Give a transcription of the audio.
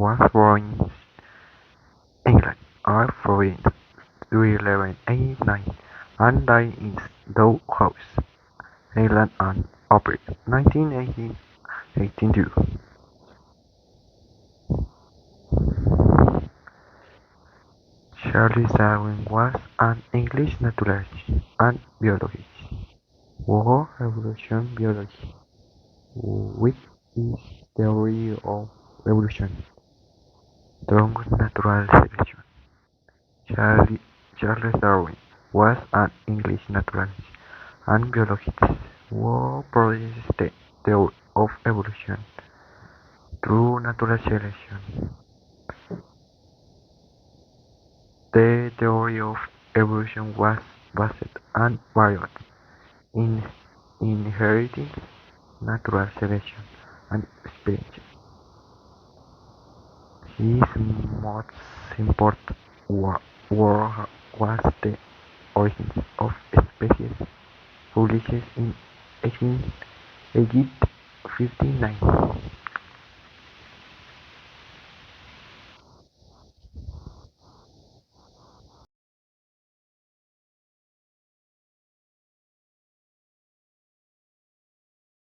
was born in England on Florence 1189 and died in Stowe House, England on April 19, 1882. Charles Darwin was an English naturalist and biologist. War evolution biology, which is theory of evolution through natural selection. Charles Darwin was an English naturalist and biologist who produced the theory of evolution through natural selection. The theory of evolution was based on various in inheritance, natural selection, and experience. His most important work was The Origins of Species, published in 1859.